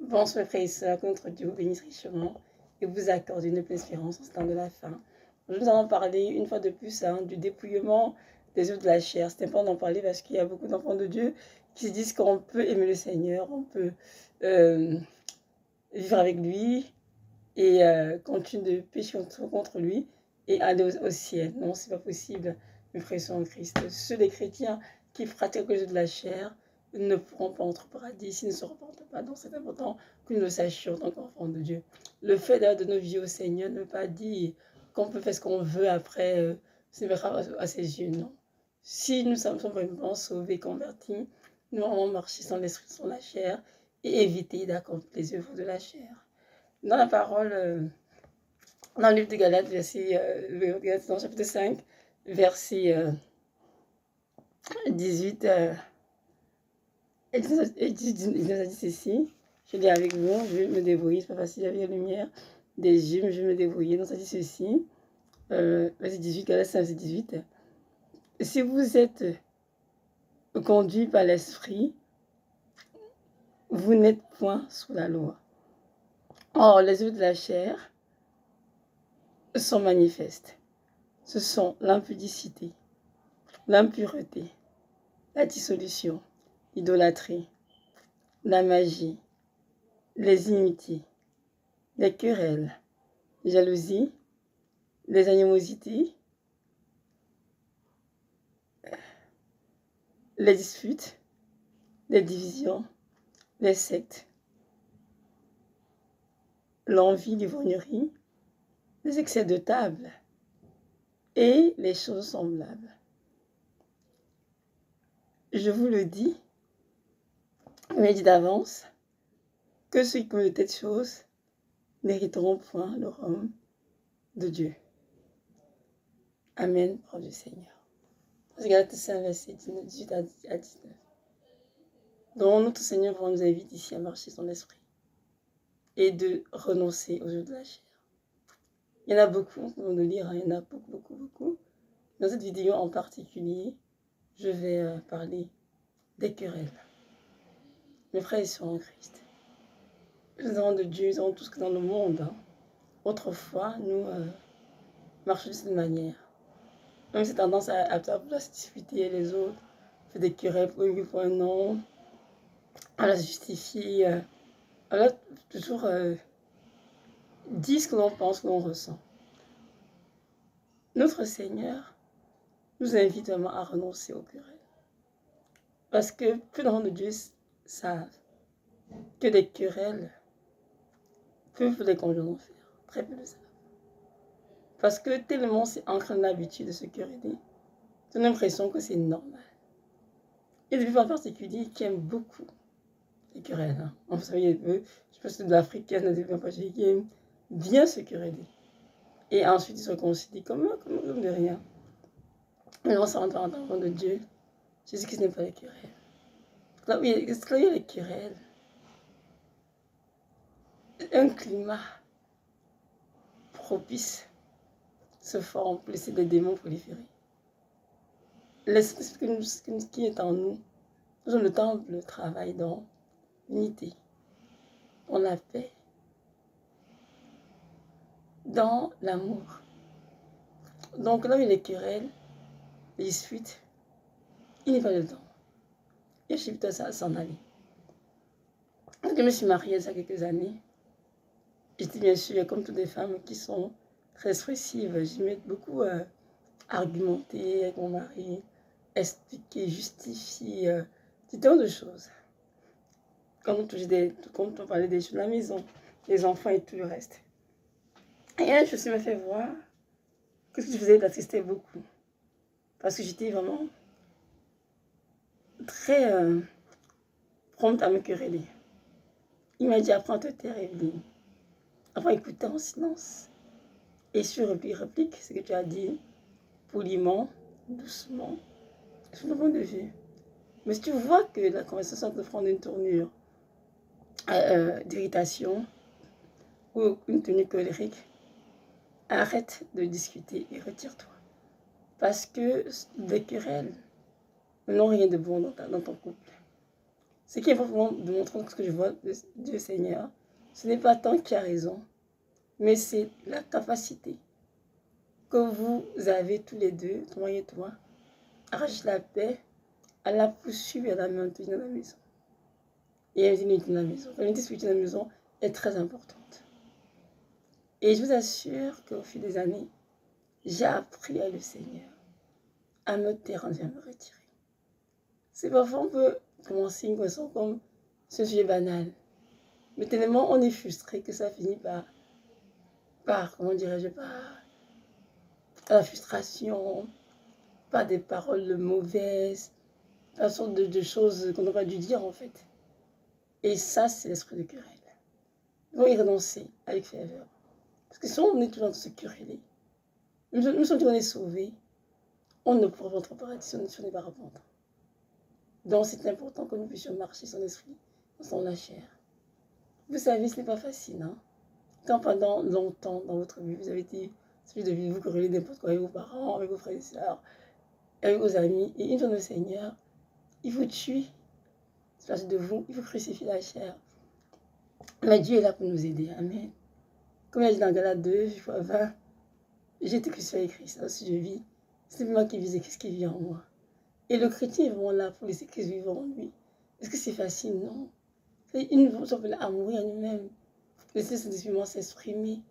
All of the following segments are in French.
Bonsoir frères et sœurs, que notre Dieu vous bénisse richement et vous accorde une pleine espérance en ce temps de la fin. Aujourd'hui, nous allons parler une fois de plus du dépouillement des œuvres de la chair. C'est important d'en parler parce qu'il y a beaucoup d'enfants de Dieu qui se disent qu'on peut aimer le Seigneur, on peut vivre avec lui et continuer de pécher contre lui et aller au ciel. Non, c'est pas possible, mes frères et sœurs en Christ. Ceux des chrétiens qui pratiquent les œuvres de la chair ne pourront pas entrer au paradis s'ils ne se repentent pas. Donc c'est important que nous le sachions en tant qu'enfants de Dieu. Le fait d'ailleurs de nos vies au Seigneur ne veut pas dire qu'on peut faire ce qu'on veut après se mettre à ses yeux, non. Si nous sommes vraiment sauvés, convertis, nous allons marcher sans l'esprit, sans la chair et éviter d'accomplir les œuvres de la chair. Dans la parole, dans le livre de Galates, dans chapitre 5, verset 18 et 19 a dit ceci. Je lis avec vous, je vais me débrouiller, c'est pas facile avec la lumière des yeux, mais je vais me débrouiller. Donc ça dit ceci, verset 18, Galates 5, verset 18. Si vous êtes conduit par l'esprit, vous n'êtes point sous la loi. Or, les œuvres de la chair sont manifestes. Ce sont l'impudicité, l'impureté, la dissolution, l'idolâtrie, la magie, les inimitiés, les querelles, les jalousies, les animosités, les disputes, les divisions, les sectes, l'envie, l'ivrognerie, les excès de table et les choses semblables. Je vous le dis, mais dit d'avance, que ceux qui commettent de telles choses n'hériteront point le royaume de Dieu. Amen, parole du Seigneur. Galates 5, verset 18 à 19. Donc notre Seigneur nous invite ici à marcher dans l'esprit et de renoncer aux œuvres de la chair. Il y en a beaucoup, on va le lire, il y en a beaucoup. Dans cette vidéo en particulier, je vais parler des querelles. Mes frères et sœurs en Christ, les enfants de Dieu, nous avons tous que dans le monde. Autrefois, nous marchions de cette manière. Même cette tendance à se disputer les autres, faire des querelles pour oui, pour un non, à la justifier, à la toujours dire ce que l'on pense, ce que l'on ressent. Notre Seigneur nous invite vraiment à renoncer aux querelles. Parce que peu d'enfants de Dieu savent que des querelles peuvent les conduire en enfer. Très peu le savent. Parce que tellement c'est ancré dans l'habitude de se quereller, j'ai l'impression que c'est normal. Il y a des peuples en particulier qui aiment beaucoup les querelles. Hein. Vous savez, je pense que de l'Africaine, des peuples en particulier qui aiment bien se quereller. Et ensuite, ils se considèrent comme de rien. Mais on s'en rend compte de Dieu. Jésus-Christ n'est pas les querelles. Là où il y a les querelles, un climat propice se forme pour laisser des démons proliférer. L'esprit qui est en nous, nous avons le temps le travail dans l'unité, dans la paix, dans l'amour. Donc là où il y a les querelles, les disputes, il n'est pas le temps. Et je suis plutôt à s'en aller. Quand je me suis mariée il y a quelques années, j'étais bien sûr comme toutes les femmes qui sont très expressives. J'aimais beaucoup argumenter avec mon mari, expliquer, justifier, tant de choses. Quand on parlait des choses de la maison, les enfants et tout le reste. Et là, je me suis fait voir que ce que je faisais m'attristait beaucoup. Parce que j'étais vraiment très prompte à me quereller. Il m'a dit, apprends à te taire, Evelyne. Apprends à écouter en silence. Et sur réplique ce que tu as dit, poliment, doucement, sur mon point de vue. Mais si tu vois que la conversation peut prendre une tournure d'irritation ou une tenue colérique, arrête de discuter et retire-toi. Parce que les querelles n'ont rien de bon dans ton couple. Ce qui est important de montrer ce que je vois de Dieu Seigneur, ce n'est pas tant qui a raison, mais c'est la capacité que vous avez tous les deux, toi et toi, à arracher la paix, à la poursuivre et à la maintenir dans la maison. Et à l'unité dans la maison. L'unité spirituelle dans la maison est très importante. Et je vous assure qu'au fil des années, j'ai appris à le Seigneur à me taire, à me retirer. C'est parfois on peut commencer une conversation comme ce sujet banal. Mais tellement on est frustré que ça finit par comment dirais-je, par la frustration, par des paroles mauvaises, par une sorte de choses qu'on n'aurait pas dû dire en fait. Et ça, c'est l'esprit de querelle. Nous devons y renoncer avec ferveur. Parce que si on est toujours en train de se quereller, nous sommes on est sauvés, on ne pourra pas entrer au paradis si on n'est pas repentant. Donc c'est important que nous puissions marcher sans l'esprit, sans la chair. Vous savez, ce n'est pas facile. Hein? Quand pendant longtemps dans votre vie, vous avez été celui de vous quereller n'importe quoi avec vos parents, avec vos frères et sœurs, avec vos amis, et une fois le Seigneur, il vous tue. C'est parce de vous, il vous crucifie la chair. Mais Dieu est là pour nous aider. Amen. Comme il a dit dans Galates 2, 20, j'ai été crucifié avec Christ. Alors si je vis, c'est moi qui vis et Christ qui vit en moi. Et le chrétien est vraiment là pour laisser Christ vivre en lui. Est-ce que c'est facile? Non. C'est une fois à mourir à nous-mêmes. Laisser ce Saint-Esprit s'exprimer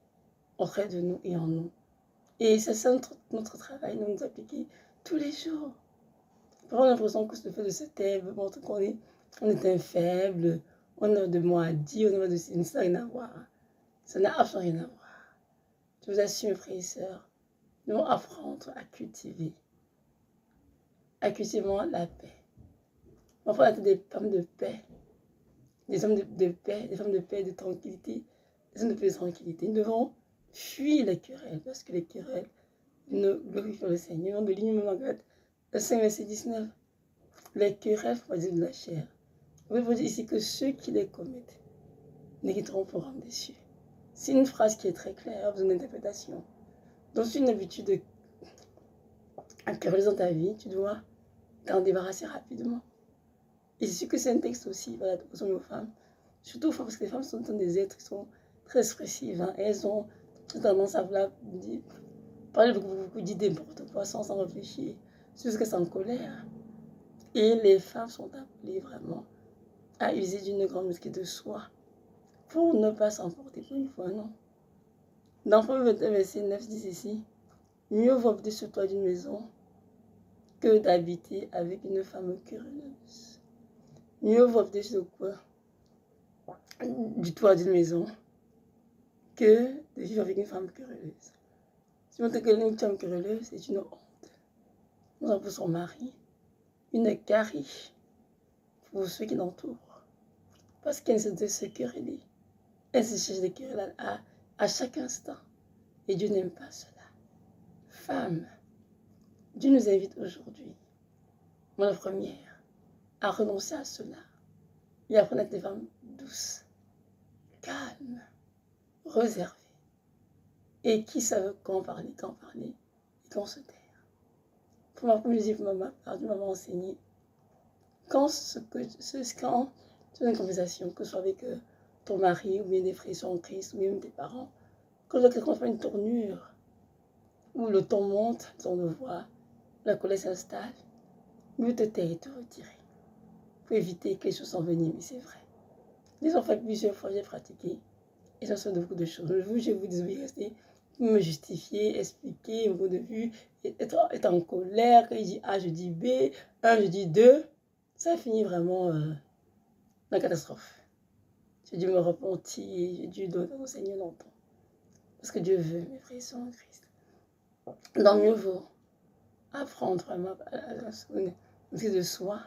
auprès de nous et en nous. Et c'est ça notre travail, nous appliquer tous les jours. Parfois, on a l'impression que le fait de se taire montre qu'on est un faible, on a de mots à dire, on a de ça n'a rien à voir. Ça n'a absolument rien à voir. Je vous assure, mes frères et sœurs, nous devons apprendre à cultiver la paix. On va être des femmes de paix, des hommes de paix, des femmes de paix, de tranquillité, des hommes de paix et de tranquillité. Nous devons fuir les querelles, parce que les querelles ne glorifient pas le Seigneur. De ligne Margaret, le 5 verset 19, les querelles font dire de la chair. Je vous dire ici que ceux qui les commettent n'hériteront pour rendre des cieux. C'est une phrase qui est très claire, besoin d'interprétation. Donc, c'est une habitude quereller dans ta vie, tu dois t'en débarrasser rapidement. Et c'est sûr que c'est un texte aussi, voilà, aux hommes et aux femmes. Surtout aux femmes, parce que les femmes sont des êtres qui sont très expressives. Hein, et elles ont tendance à vouloir parler beaucoup d'idées n'importe quoi sans réfléchir. C'est parce qu'elles sont en colère. Et les femmes sont appelées vraiment à user d'une grande mesquite de soi pour ne pas s'emporter pour une fois, non. Dans Proverbe 21, verset 9, dit ici, mieux vaut habiter sur le toit d'une maison que d'habiter avec une femme querelleuse. Mieux vaut habiter sur le coin du toit d'une maison que de vivre avec une femme querelleuse. Si on te connaît une femme querelleuse, c'est une honte. Nous avons pour son mari une carie pour ceux qui l'entourent. Parce qu'elle ne se quereller. Elle se cherche des querelles à chaque instant. Et Dieu n'aime pas cela. Femme, Dieu nous invite aujourd'hui, moi la première, à renoncer à cela et à apprendre à être des femmes douces, calmes, réservées et qui savent quand parler et quand se taire. Pour ma première pour ma part, Dieu m'a enseigné quand tu as une conversation, que ce soit avec ton mari ou bien des frères en Christ ou même tes parents, quand quelqu'un fait une tournure où le ton monte, ton voix, la colère s'installe, mieux te taire et te retirer pour éviter que les choses s'enveniment, c'est vrai. Les enfants, plusieurs fois, j'ai pratiqué et ça sort de beaucoup de choses. Je vous dis, rester, me justifier, expliquer mon point de vue, être en colère, quand il dit A, je dis B, 1, je dis 2, ça finit vraiment la catastrophe. J'ai dû me repentir, j'ai dû donner au Seigneur longtemps. Parce que Dieu veut, mes frères sont en Christ. Donc mieux vaut apprendre vraiment à se connaître de soi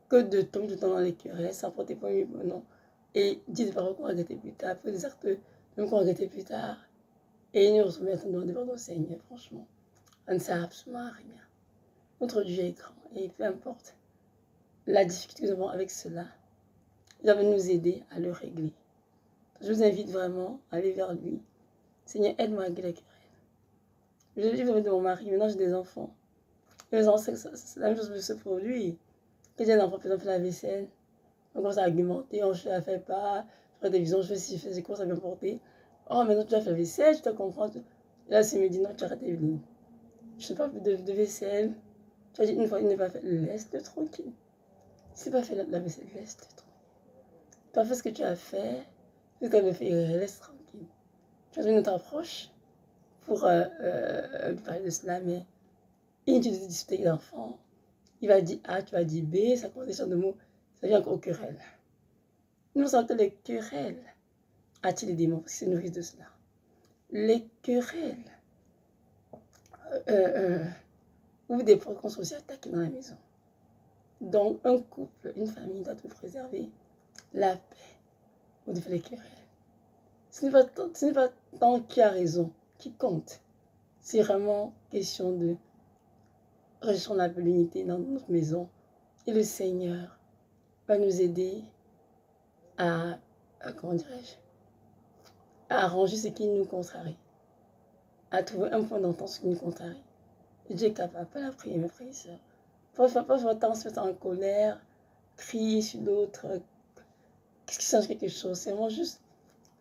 que de tomber tout le temps dans les querelles, sans porter pas mieux non. Et dire des paroles qu'on regrettait plus tard, faire des actes même qu'on regrettait plus tard. Et nous remettre devant le Seigneur, franchement. Ça ne sert absolument à rien. Notre Dieu est grand et peu importe la difficulté que nous avons avec cela, il va nous aider à le régler. Je vous invite vraiment à aller vers lui. Seigneur, aide-moi à régler la querelle. Je vis de mon mari, maintenant j'ai des enfants. Les enfants, c'est la même chose qui se produit. Quand j'ai un enfant, par exemple, la vaisselle, On commence à argumenter, on ne fait pas, je fais des visions, je fais ci, je fais quoi, ça va m'importer. Oh, maintenant tu as fait la vaisselle, je te comprends. Et là, c'est me dit, non, tu arrêtes Evelyne. Je ne fais pas plus de vaisselle. Tu as dit une fois, il n'est pas fait, laisse-le tranquille. Si c'est pas fait la vaisselle, laisse-le tranquille. Tu as fait ce que tu as fait, ce que tu avais fait, laisse tranquille. Tu as une autre approche pour lui parler de cela, mais inutile de discuter avec l'enfant. Il va dire A, tu vas dire B, ça commence des de mots, ça vient encore aux querelles. Nous sentons les querelles. A-t-il des démons parce qu'ils se nourrissent de cela? Les querelles ou des proches qu'on sont aussi attaqués dans la maison. Donc, un couple, une famille doit tout préserver la paix ou de faire les querelles. Ce n'est pas tant qui a raison, qui compte. C'est vraiment question de gestion de la l'unité dans notre maison. Et le Seigneur va nous aider comment dirais-je, à arranger ce qui nous contrarie, à trouver un point d'entente ce qui nous contrarie. Et Dieu est capable, pas la prière, mes frères et sœurs. Pas temps se mettre en colère, crier sur l'autre, qu'est-ce qui change quelque chose. C'est vraiment juste,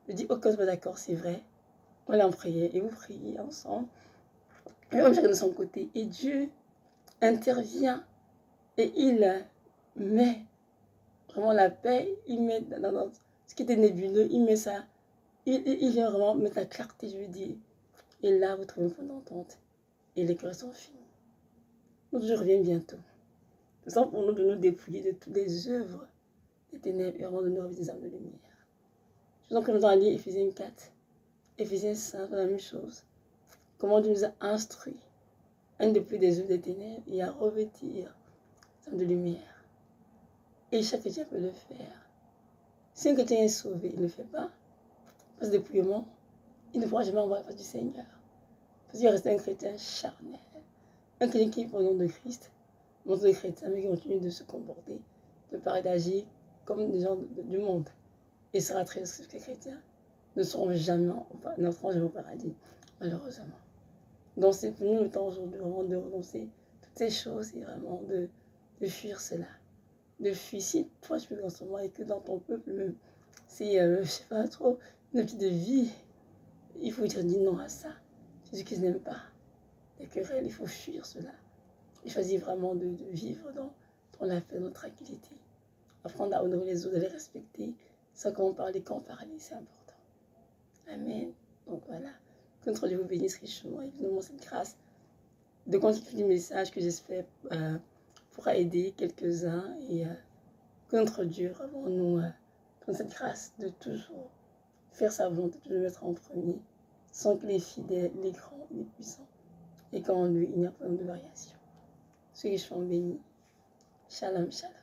je dis, ok, c'est d'accord, c'est vrai. On est en prière et vous priez ensemble. Et même chacun de son côté. Et Dieu intervient et il met vraiment la paix, il met dans ce qui était nébuleux, il met ça, il vient vraiment mettre la clarté, je veux dire. Et là, vous trouvez un point d'entente. Et les cœurs sont finis. Donc, je reviens bientôt. C'est ça pour nous de nous dépouiller de toutes les œuvres des ténèbres et vraiment de nous réveiller des âmes de lumière. Je vous en prie, nous allons lire Éphésiens 4, Éphésiens 5, la même chose. Comment Dieu nous a instruits à ne plus des œuvres des ténèbres et à revêtir des âmes de lumière. Et chaque chrétien peut le faire. Si un chrétien est sauvé, il ne le fait pas, parce que dépouillement, il ne pourra jamais envoyer la face du Seigneur. Parce qu'il reste un chrétien charnel. Un chrétien qui, au nom de Christ, montre les chrétiens, mais qui continue de se comporter, de parler, d'agir comme des gens du monde. Et sera très que les chrétiens n'entreront jamais au paradis, malheureusement. Donc c'est pour nous le temps aujourd'hui vraiment de renoncer toutes ces choses et vraiment de fuir cela. De fuir. Si toi tu peux en ce moment et que dans ton peuple, c'est, je sais pas trop, une petite vie, il faut dire non à ça. Jésus-Christ n'aime pas les querelles, il faut fuir cela. Et choisir vraiment de vivre dans la paix, dans la tranquillité. Apprendre à honorer les autres, à les respecter, sans comment parler, quand parler, c'est important. Amen. Donc voilà, que notre Dieu vous bénisse richement et vous donne cette grâce de continuer le message que j'espère pourra aider quelques-uns et que notre Dieu vraiment nous donne cette grâce de toujours faire sa volonté, de le mettre en premier, sans que les fidèles, les grands, les puissants, et qu'en lui il n'y a pas de variation. Soyez bénis. Shalom, shalom.